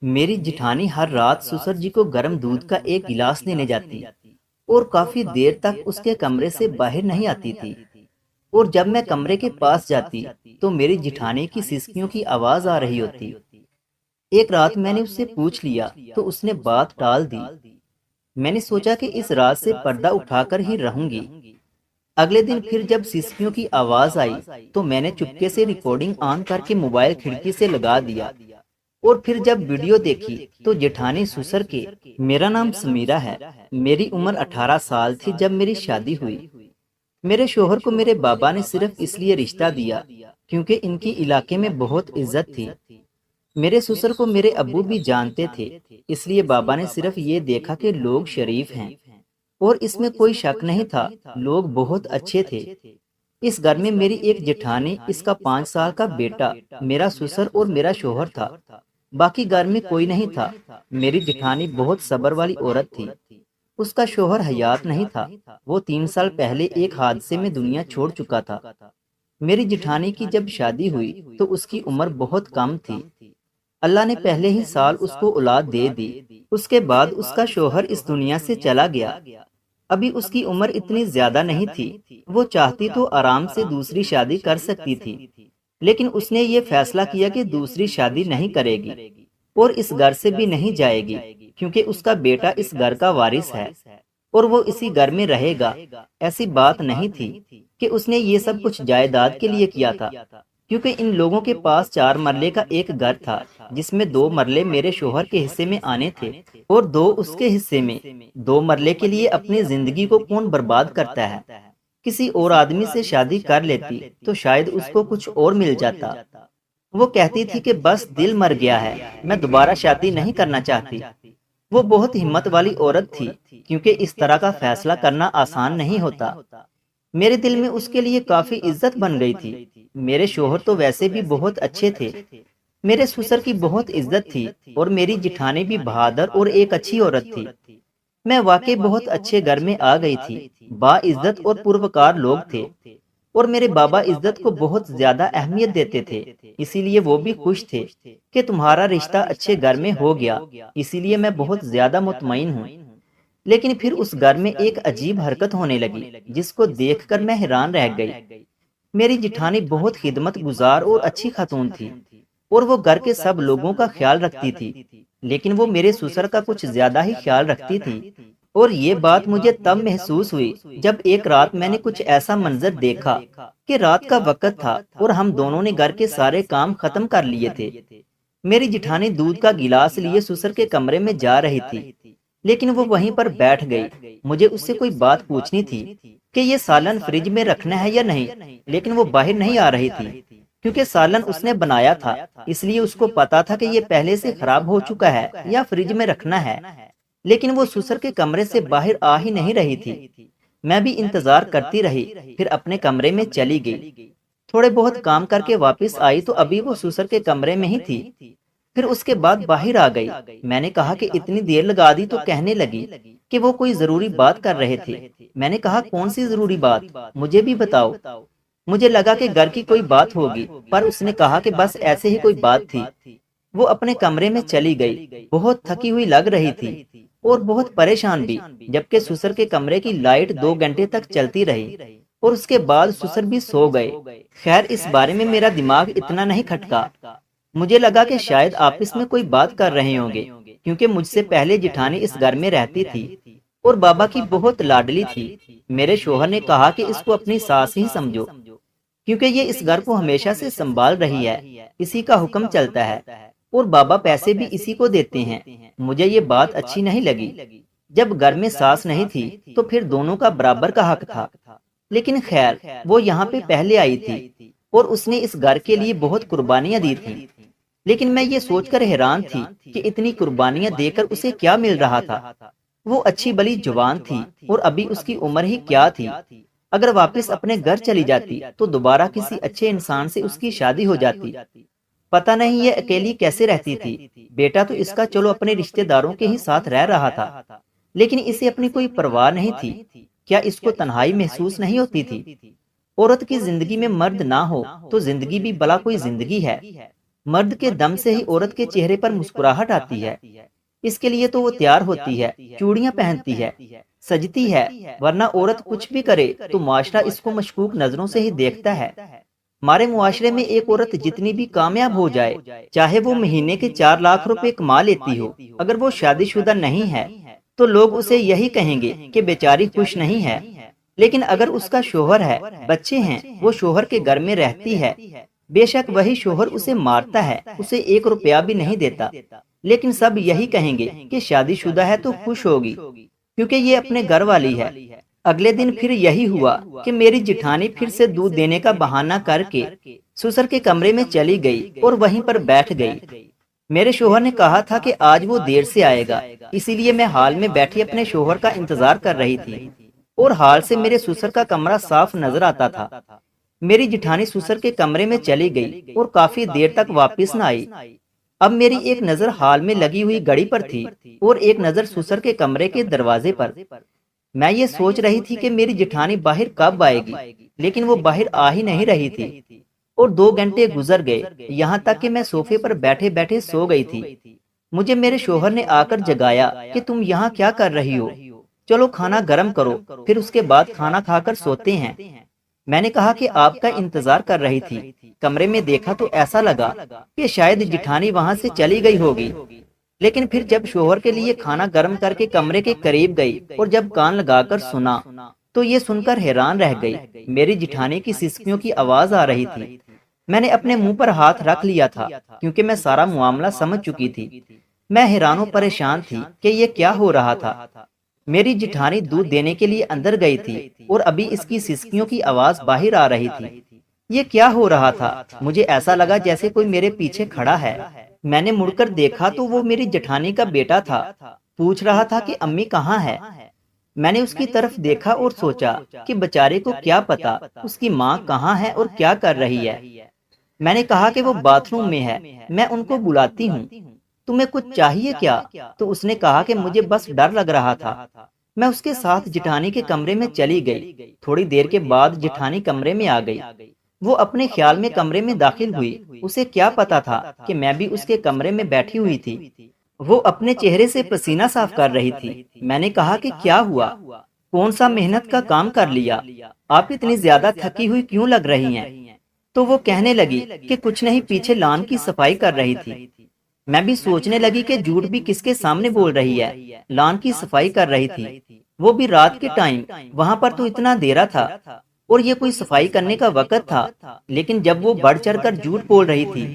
میری جٹھانی ہر رات سسر جی کو گرم دودھ کا ایک گلاس دینے جاتی اور کافی دیر تک اس کے کمرے سے باہر نہیں آتی تھی۔ اور جب میں کمرے کے پاس جاتی تو میری جٹھانی کی سسکیوں کی آواز آ رہی ہوتی۔ ایک رات میں نے اس سے پوچھ لیا تو اس نے بات ٹال دی۔ میں نے سوچا کہ اس رات سے پردہ اٹھا کر ہی رہوں گی۔ اگلے دن پھر جب سسکیوں کی آواز آئی تو میں نے چپکے سے ریکارڈنگ آن کر کے موبائل کھڑکی سے لگا دیا، اور پھر جب ویڈیو دیکھی تو جٹھانی سسر کے، میرا نام سمیرہ ہے، میری عمر 18 سال تھی جب میری شادی ہوئی۔ میرے شوہر کو میرے بابا نے صرف اس لیے رشتہ دیا کیونکہ ان کی علاقے میں بہت عزت تھی۔ میرے سسر کو میرے ابو بھی جانتے تھے، اس لیے بابا نے صرف یہ دیکھا کہ لوگ شریف ہیں، اور اس میں کوئی شک نہیں تھا، لوگ بہت اچھے تھے۔ اس گھر میں میری ایک جٹھانی، اس کا 5 سال کا بیٹا، میرا سسر اور میرا شوہر تھا۔ باقی گھر میں کوئی نہیں تھا۔ میری جٹھانی بہت صبر والی عورت تھی۔ اس کا شوہر حیات نہیں تھا، وہ 3 سال پہلے ایک حادثے میں دنیا چھوڑ چکا تھا۔ میری جٹھانی کی جب شادی ہوئی تو اس کی عمر بہت کم تھی، اللہ نے پہلے ہی سال اس کو اولاد دے دی۔ اس کے بعد اس کا شوہر اس دنیا سے چلا گیا۔ ابھی اس کی عمر اتنی زیادہ نہیں تھی، وہ چاہتی تو آرام سے دوسری شادی کر سکتی تھی، لیکن اس نے یہ فیصلہ کیا کہ دوسری شادی نہیں کرے گی اور اس گھر سے بھی نہیں جائے گی، کیونکہ اس کا بیٹا اس گھر کا وارث ہے اور وہ اسی گھر میں رہے گا۔ ایسی بات نہیں تھی کہ اس نے یہ سب کچھ جائیداد کے لیے کیا تھا، کیونکہ ان لوگوں کے پاس 4 مرلے کا ایک گھر تھا جس میں 2 مرلے میرے شوہر کے حصے میں آنے تھے اور 2 اس کے حصے میں۔ 2 مرلے کے لیے اپنی زندگی کو کون برباد کرتا ہے؟ کسی اور آدمی سے شادی کر لیتی تو شاید اس کو کچھ اور مل جاتا۔ وہ کہتی تھی کہ بس دل مر گیا ہے، میں دوبارہ شادی نہیں کرنا چاہتی۔ وہ بہت ہمت والی عورت تھی، کیونکہ اس طرح کا فیصلہ کرنا آسان نہیں ہوتا۔ میرے دل میں اس کے لیے کافی عزت بن گئی تھی۔ میرے شوہر تو ویسے بھی بہت اچھے تھے، میرے سسر کی بہت عزت تھی، اور میری جٹھانی بھی بہادر اور ایک اچھی عورت تھی۔ میں واقعی بہت اچھے گھر میں آ گئی تھی، با عزت اور پروکار لوگ تھے، اور میرے بابا عزت کو بہت زیادہ اہمیت دیتے تھے، اسی لیے وہ بھی خوش تھے کہ تمہارا رشتہ اچھے گھر میں ہو گیا، اسی لیے میں بہت زیادہ مطمئن ہوں۔ لیکن پھر اس گھر میں ایک عجیب حرکت ہونے لگی جس کو دیکھ کر میں حیران رہ گئی۔ میری جٹھانی بہت خدمت گزار اور اچھی خاتون تھی، اور وہ گھر کے سب لوگوں کا خیال رکھتی تھی، لیکن وہ میرے سسر کا کچھ زیادہ ہی خیال رکھتی تھی۔ اور یہ بات مجھے تب محسوس ہوئی جب ایک رات میں نے کچھ ایسا منظر دیکھا کہ رات کا وقت تھا اور ہم دونوں نے گھر کے سارے کام ختم کر لیے تھے۔ میری جٹھانی دودھ کا گلاس لیے سسر کے کمرے میں جا رہی تھی، لیکن وہ وہیں پر بیٹھ گئی۔ مجھے اس سے کوئی بات پوچھنی تھی کہ یہ سالن فریج میں رکھنا ہے یا نہیں، لیکن وہ باہر نہیں آ رہی تھی، کیونکہ سالن اس نے بنایا تھا، اس لیے اس کو پتا تھا کہ یہ پہلے سے خراب ہو چکا ہے یا فریج میں رکھنا ہے، لیکن وہ سسر کے کمرے سے باہر آ ہی نہیں رہی تھی۔ میں بھی انتظار کرتی رہی، پھر اپنے کمرے میں چلی گئی۔ تھوڑے بہت کام کر کے واپس آئی تو ابھی وہ سسر کے کمرے میں ہی تھی، پھر اس کے بعد باہر آ گئی۔ میں نے کہا کہ اتنی دیر لگا دی، تو کہنے لگی کہ وہ کوئی ضروری بات کر رہے تھے۔ میں نے کہا کون سی ضروری بات، مجھے بھی بتاؤ۔ مجھے لگا کہ گھر کی کوئی بات ہوگی، پر اس نے کہا کہ بس ایسے ہی کوئی بات تھی۔ وہ اپنے کمرے میں چلی گئی، بہت تھکی ہوئی لگ رہی تھی اور بہت پریشان بھی، جبکہ سسر کے کمرے کی لائٹ 2 گھنٹے تک چلتی رہی اور اس کے بعد سسر بھی سو گئے۔ خیر اس بارے میں میرا دماغ اتنا نہیں کھٹکا، مجھے لگا کہ شاید آپس میں کوئی بات کر رہے ہوں گے، کیونکہ مجھ سے پہلے جٹھانی اس گھر میں رہتی تھی اور بابا کی بہت لاڈلی تھی۔ میرے شوہر نے کہا کہ اس کو اپنی ساس ہی سمجھو، کیونکہ یہ اس گھر کو ہمیشہ سے سنبھال رہی ہے، اسی کا حکم چلتا ہے، اور بابا پیسے بھی اسی کو دیتے ہیں۔ مجھے یہ بات اچھی نہیں لگی۔ جب گھر میں ساس نہیں تھی تو پھر دونوں کا برابر کا حق تھا، لیکن خیر وہ یہاں پہ پہلے آئی تھی اور اس نے اس گھر کے لیے بہت قربانیاں دی تھیں، لیکن میں یہ سوچ کر حیران تھی کہ اتنی قربانیاں دے کر اسے کیا مل رہا تھا۔ وہ اچھی بلی جوان تھی اور ابھی اس کی عمر ہی کیا تھی۔ اگر واپس اپنے گھر چلی جاتی تو دوبارہ کسی اچھے انسان سے اس کی شادی ہو جاتی۔ پتہ نہیں یہ اکیلی کیسے رہتی تھی۔ بیٹا تو اس کا چلو اپنے رشتہ داروں کے ہی ساتھ رہ رہا تھا، لیکن اسے اپنی کوئی پرواہ نہیں تھی۔ کیا اس کو تنہائی محسوس نہیں ہوتی تھی؟ عورت کی زندگی میں مرد نہ ہو تو زندگی بھی بلا کوئی زندگی ہے۔ مرد کے دم سے ہی عورت کے چہرے پر مسکراہٹ آتی ہے۔ اس کے لیے تو وہ تیار ہوتی ہے، چوڑیاں پہنتی ہے، سجتی ہے، ورنہ عورت کچھ بھی کرے تو معاشرہ اس کو مشکوک نظروں سے ہی دیکھتا ہے۔ ہمارے معاشرے میں ایک عورت جتنی بھی کامیاب ہو جائے، چاہے وہ مہینے کے 4 لاکھ روپے کما لیتی ہو، اگر وہ شادی شدہ نہیں ہے تو لوگ اسے یہی کہیں گے کہ بیچاری خوش نہیں ہے۔ لیکن اگر اس کا شوہر ہے، بچے ہیں، وہ شوہر کے گھر میں رہتی ہے، بے شک وہی شوہر اسے مارتا ہے، اسے 1 روپیہ بھی نہیں دیتا، لیکن سب یہی کہیں گے کہ شادی شدہ ہے تو خوش ہوگی کیونکہ یہ اپنے گھر والی ہے۔ اگلے دن پھر یہی ہوا کہ میری جٹھانی پھر سے دودھ دینے کا بہانہ کر کے سسر کے کمرے میں چلی گئی اور وہیں پر بیٹھ گئی۔ میرے شوہر نے کہا تھا کہ آج وہ دیر سے آئے گا، اسی لیے میں ہال میں بیٹھی اپنے شوہر کا انتظار کر رہی تھی، اور ہال سے میرے سسر کا کمرہ صاف نظر آتا تھا۔ میری جٹھانی سسر کے کمرے میں چلی گئی اور کافی دیر تک واپس نہ آئی۔ اب میری ایک نظر ہال میں لگی ہوئی گھڑی پر تھی اور ایک نظر سسر کے کمرے کے دروازے پر۔ میں یہ سوچ رہی تھی کہ میری جٹھانی باہر کب آئے گی، لیکن وہ باہر آ ہی نہیں رہی تھی، اور 2 گھنٹے گزر گئے، یہاں تک کہ میں صوفے پر بیٹھے بیٹھے سو گئی تھی۔ مجھے میرے شوہر نے آ کر جگایا کہ تم یہاں کیا کر رہی ہو، چلو کھانا گرم کرو، پھر اس کے بعد کھانا کھا کر سوتے ہیں۔ میں نے کہا کہ آپ کا انتظار کر رہی تھی۔ کمرے میں دیکھا تو ایسا لگا کہ شاید جٹھانی وہاں سے چلی گئی ہوگی، لیکن پھر جب شوہر کے لیے کھانا گرم کر کے کمرے کے قریب گئی اور جب کان لگا کر سنا تو یہ سن کر حیران رہ گئی۔ میری جٹھانی کی سسکیوں کی آواز آ رہی تھی۔ میں نے اپنے منہ پر ہاتھ رکھ لیا تھا کیونکہ میں سارا معاملہ سمجھ چکی تھی۔ میں حیران و پریشان تھی کہ یہ کیا ہو رہا تھا۔ میری جٹھانی دودھ دینے کے لیے اندر گئی تھی اور ابھی اس کی سسکیوں کی آواز باہر آ رہی تھی۔ یہ کیا ہو رہا تھا؟ مجھے ایسا لگا جیسے کوئی میرے پیچھے کھڑا ہے۔ میں نے مڑ کر دیکھا تو وہ میری جٹھانی کا بیٹا تھا، پوچھ رہا تھا کہ امی کہاں ہے۔ میں نے اس کی طرف دیکھا اور سوچا کہ بیچارے کو کیا پتا اس کی ماں کہاں ہے اور کیا کر رہی ہے۔ میں نے کہا کہ وہ باتھ روم میں ہے، میں ان کو بلاتی ہوں، تمہیں کچھ چاہیے کیا؟ تو اس نے کہا کہ مجھے بس ڈر لگ رہا تھا۔ میں اس کے ساتھ جٹھانی کے کمرے میں چلی گئی۔ تھوڑی دیر کے بعد جٹھانی کمرے میں آ گئی۔ وہ اپنے خیال میں کمرے میں داخل ہوئی، اسے کیا پتا تھا کہ میں بھی اس کے کمرے میں بیٹھی ہوئی تھی۔ وہ اپنے چہرے سے پسینہ صاف کر رہی تھی۔ میں نے کہا کہ کیا ہوا؟ کون سا محنت کا کام کر لیا؟ آپ اتنی زیادہ تھکی ہوئی کیوں لگ رہی ہیں؟ تو وہ کہنے لگی کہ کچھ نہیں، پیچھے لان کی صفائی کر رہی تھی۔ میں بھی سوچنے لگی کہ جھوٹ بھی کس کے سامنے بول رہی ہے، لان کی صفائی کر رہی تھی، وہ بھی رات کے ٹائم، وہاں پر تو اتنا اندھیرا تھا اور یہ کوئی صفائی کرنے کا وقت تھا۔ لیکن جب وہ بڑھ چڑھ کر جھوٹ بول رہی تھی،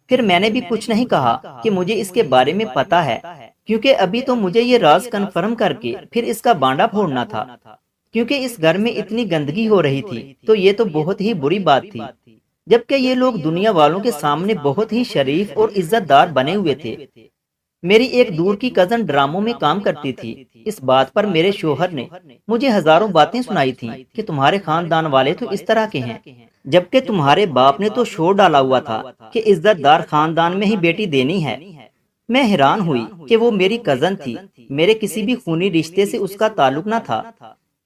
پھر میں نے بھی کچھ نہیں کہا کہ مجھے اس کے بارے میں پتا ہے، کیونکہ ابھی تو مجھے یہ راز کنفرم کر کے پھر اس کا بانڈا پھوڑنا تھا، کیونکہ اس گھر میں اتنی گندگی ہو رہی تھی تو یہ تو بہت ہی بری بات تھی، جبکہ یہ لوگ دنیا والوں کے سامنے بہت ہی شریف اور عزت دار بنے ہوئے تھے۔ میری ایک دور کی کزن ڈراموں میں کام کرتی تھی۔ اس بات پر میرے شوہر نے مجھے ہزاروں باتیں سنائی تھیں کہ تمہارے خاندان والے تو اس طرح کے ہیں، جبکہ تمہارے باپ نے تو شور ڈالا ہوا تھا کہ عزت دار خاندان میں ہی بیٹی دینی ہے۔ میں حیران ہوئی کہ وہ میری کزن تھی، میرے کسی بھی خونی رشتے سے اس کا تعلق نہ تھا،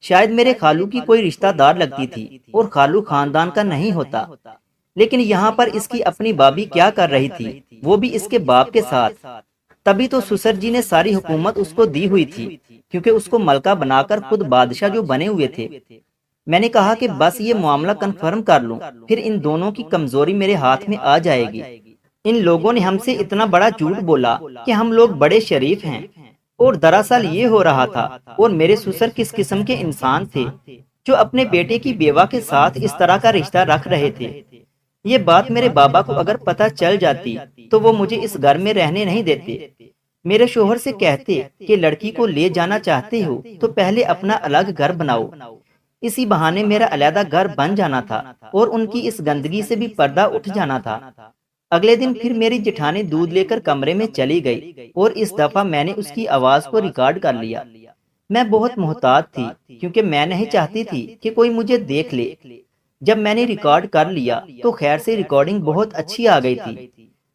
شاید میرے خالو کی کوئی رشتہ دار لگتی تھی اور خالو خاندان کا نہیں ہوتا، لیکن یہاں پر اس کی اپنی بابی کیا کر رہی تھی، وہ بھی اس کے باپ کے ساتھ۔ تبھی تو سسر جی نے ساری حکومت اس کو دی ہوئی تھی، کیونکہ اس کو ملکہ بنا کر خود بادشاہ جو بنے ہوئے تھے۔ میں نے کہا کہ بس یہ معاملہ کنفرم کر لوں، پھر ان دونوں کی کمزوری میرے ہاتھ میں آ جائے گی۔ ان لوگوں نے ہم سے اتنا بڑا جھوٹ بولا کہ ہم لوگ بڑے شریف ہیں، اور دراصل یہ ہو رہا تھا، اور میرے سسر کس قسم کے انسان تھے جو اپنے بیٹے کی بیوہ کے ساتھ اس طرح کا رشتہ رکھ رہے تھے۔ یہ بات میرے بابا کو اگر پتہ چل جاتی تو وہ مجھے اس گھر میں رہنے نہیں دیتے۔ میرے شوہر سے کہتے کہ لڑکی کو لے جانا چاہتے ہو تو پہلے اپنا الگ گھر بناؤ۔ اسی بہانے میرا علیحدہ گھر بن جانا تھا اور ان کی اس گندگی سے بھی پردہ اٹھ جانا تھا۔ اگلے دن پھر میری جٹھانی دودھ لے کر کمرے میں چلی گئی اور اس دفعہ میں نے اس کی آواز کو ریکارڈ کر لیا۔ میں بہت محتاط تھی کیونکہ میں نہیں چاہتی تھی کہ کوئی مجھے دیکھ لے۔ جب میں نے ریکارڈ کر لیا تو خیر سے ریکارڈنگ بہت اچھی آ گئی تھی۔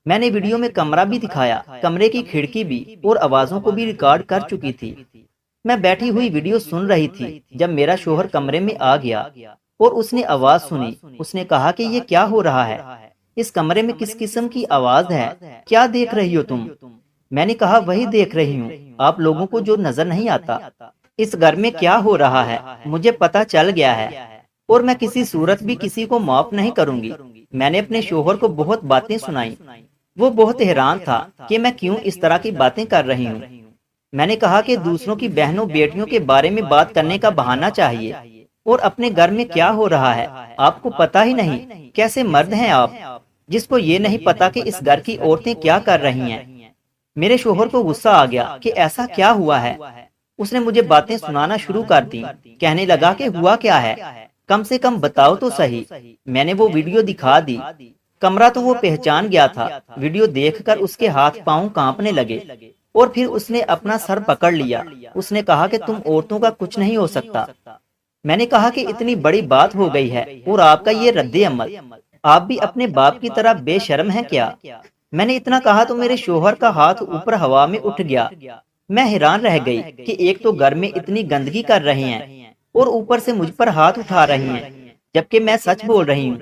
میں نے ویڈیو میں کمرہ بھی دکھایا، کمرے کی کھڑکی بھی، اور آوازوں کو بھی ریکارڈ کر چکی تھی۔ میں بیٹھی ہوئی ویڈیو سن رہی تھی جب میرا شوہر کمرے میں آ گیا اور اس نے آواز سنی۔ اس نے کہا کہ یہ کیا ہو رہا ہے؟ اس کمرے میں کس قسم کی آواز ہے؟ کیا دیکھ رہی ہو تم؟ میں نے کہا وہی دیکھ رہی ہوں، آپ لوگوں کو جو نظر نہیں آتا۔ اس گھر میں کیا ہو رہا ہے مجھے پتا چل گیا ہے، اور میں کسی صورت بھی کسی کو معاف نہیں کروں گی۔ میں نے اپنے شوہر کو بہت باتیں سنائیں، وہ بہت حیران تھا کہ میں کیوں اس طرح کی باتیں کر رہی ہوں۔ میں نے کہا کہ دوسروں کی بہنوں بیٹیوں کے بارے میں بات کرنے کا بہانہ چاہیے، اور اپنے گھر میں کیا ہو رہا ہے آپ کو پتا ہی نہیں؟ کیسے مرد ہیں آپ جس کو یہ نہیں پتا کہ اس گھر کی عورتیں کیا کر رہی ہیں؟ میرے شوہر کو غصہ آ گیا کہ ایسا کیا ہوا ہے۔ اس نے مجھے باتیں سنانا شروع کر دی، کہنے لگا کہ ہوا کیا ہے، کم سے کم بتاؤ تو صحیح۔ میں نے وہ ویڈیو دکھا دی، کمرہ تو وہ پہچان گیا تھا۔ ویڈیو دیکھ کر اس کے ہاتھ پاؤں کانپنے لگے، اور پھر اس نے اپنا سر پکڑ لیا۔ اس نے کہا کہ تم عورتوں کا کچھ نہیں ہو سکتا۔ میں نے کہا کہ اتنی بڑی بات ہو گئی ہے اور آپ کا یہ رد عمل، آپ بھی اپنے باپ کی طرح بے شرم ہیں کیا؟ میں نے اتنا کہا تو میرے شوہر کا ہاتھ اوپر ہوا میں اٹھ گیا۔ میں حیران رہ گئی کہ ایک تو گھر میں اتنی گندگی کر رہے ہیں اور اوپر سے مجھ پر ہاتھ اٹھا رہی ہیں، جبکہ میں سچ بول رہی ہوں۔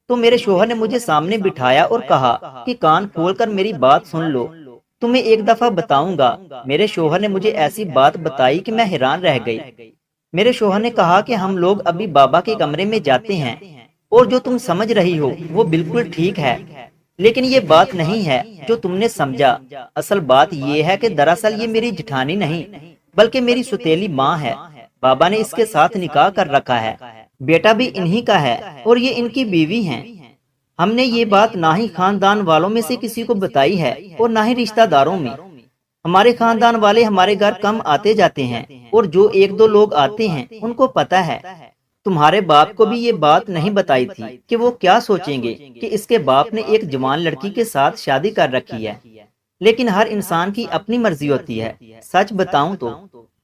تو میرے شوہر نے مجھے سامنے بٹھایا اور کہا کہ کان کھول کر میری بات سن لو، تمہیں ایک دفعہ بتاؤں گا۔ میرے شوہر نے مجھے ایسی بات بتائی کہ میں حیران رہ گئی۔ میرے شوہر نے کہا کہ ہم لوگ ابھی بابا کے کمرے میں جاتے ہیں، اور جو تم سمجھ رہی ہو وہ بالکل ٹھیک ہے، لیکن یہ بات نہیں ہے جو تم نے سمجھا۔ اصل بات یہ ہے کہ دراصل یہ میری جٹھانی نہیں بلکہ میری ستیلی ماں ہے۔ بابا نے اس کے ساتھ نکاح کر رکھا ہے، بیٹا بھی انہی کا ہے، اور یہ ان کی بیوی ہیں۔ ہم نے یہ بات نہ ہی خاندان والوں میں سے کسی کو بتائی ہے اور نہ ہی رشتہ داروں میں۔ ہمارے خاندان والے ہمارے گھر کم آتے جاتے ہیں، اور جو ایک دو لوگ آتے ہیں ان کو پتا ہے۔ تمہارے باپ کو بھی یہ بات نہیں بتائی تھی کہ وہ کیا سوچیں گے کہ اس کے باپ نے ایک جوان لڑکی کے ساتھ شادی کر رکھی ہے، لیکن ہر انسان کی اپنی مرضی ہوتی ہے۔ سچ بتاؤں تو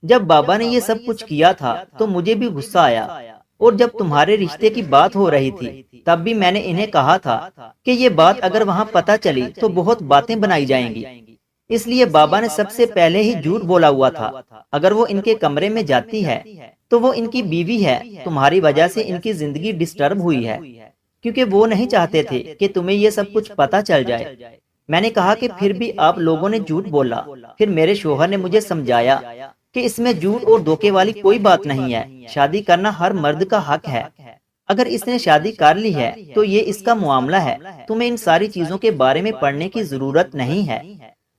جب بابا نے یہ سب کچھ کیا تھا تو مجھے بھی غصہ آیا، اور جب تمہارے رشتے کی بات ہو رہی تھی تب بھی میں نے انہیں کہا تھا کہ یہ بات اگر وہاں پتہ چلی تو بہت باتیں بنائی جائیں گی، اس لیے بابا نے سب سے پہلے ہی جھوٹ بولا ہوا تھا۔ اگر وہ ان کے کمرے میں جاتی ہے تو وہ ان کی بیوی ہے، تمہاری وجہ سے ان کی زندگی ڈسٹرب ہوئی ہے، کیونکہ وہ نہیں چاہتے تھے کہ تمہیں یہ سب کچھ پتہ چل جائے۔ میں نے کہا کہ پھر بھی آپ لوگوں نے جھوٹ بولا۔ پھر میرے شوہر نے مجھے سمجھایا کہ اس میں جھوٹ اور دھوکے والی کوئی بات نہیں ہے، شادی کرنا ہر مرد کا حق ہے۔ اگر اس نے شادی کر لی ہے تو یہ اس کا معاملہ ہے، تمہیں ان ساری چیزوں کے بارے میں پڑھنے کی ضرورت نہیں ہے،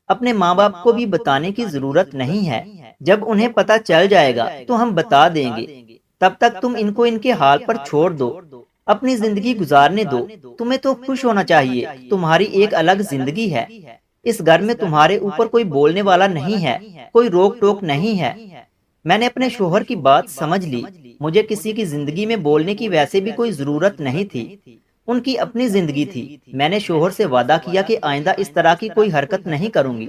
اپنے ماں باپ کو بھی بتانے کی ضرورت نہیں ہے۔ جب انہیں پتا چل جائے گا تو ہم بتا دیں گے، تب تک تم ان کو ان کے حال پر چھوڑ دو، اپنی زندگی گزارنے دو۔ تمہیں تو خوش ہونا چاہیے، تمہاری ایک الگ زندگی ہے۔ اس گھر میں تمہارے اوپر کوئی بولنے والا نہیں ہے، کوئی روک ٹوک نہیں ہے۔ میں نے اپنے شوہر کی بات سمجھ لی، مجھے کسی کی زندگی میں بولنے کی ویسے بھی کوئی ضرورت نہیں تھی، ان کی اپنی زندگی تھی۔ میں نے شوہر سے وعدہ کیا کہ آئندہ اس طرح کی کوئی حرکت نہیں کروں گی۔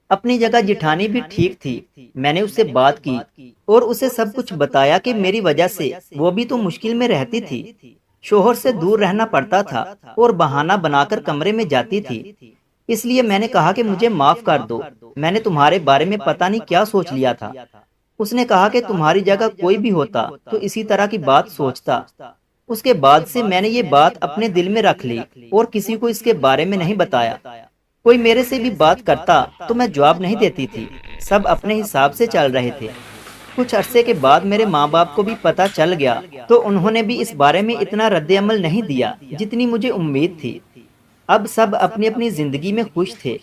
اپنی جگہ جٹھانی بھی ٹھیک تھی، میں نے اس سے بات کی اور اسے سب کچھ بتایا کہ میری وجہ سے وہ بھی تو مشکل میں رہتی تھی، شوہر سے دور رہنا پڑتا تھا اور بہانہ بنا کر کمرے میں جاتی تھی۔ اس لیے میں نے کہا کہ مجھے معاف کر دو، میں نے تمہارے بارے میں پتہ نہیں کیا سوچ لیا تھا۔ اس نے کہا کہ تمہاری جگہ کوئی بھی ہوتا تو اسی طرح کی بات سوچتا۔ اس کے بعد سے میں نے یہ بات اپنے دل میں رکھ لی اور کسی کو اس کے بارے میں نہیں بتایا۔ کوئی میرے سے بھی بات کرتا تو میں جواب نہیں دیتی تھی، سب اپنے حساب سے چل رہے تھے۔ کچھ عرصے کے بعد میرے ماں باپ کو بھی پتہ چل گیا تو انہوں نے بھی اس بارے میں اتنا رد عمل نہیں دیا جتنی مجھے امید تھی۔ اب سب اپنی اپنی زندگی میں خوش تھے۔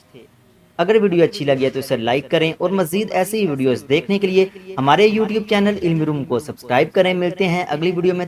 اگر ویڈیو اچھی لگی ہے تو اسے لائک کریں، اور مزید ایسی ویڈیوز دیکھنے کے لیے ہمارے یوٹیوب چینل علمی روم کو سبسکرائب کریں۔ ملتے ہیں اگلی ویڈیو میں۔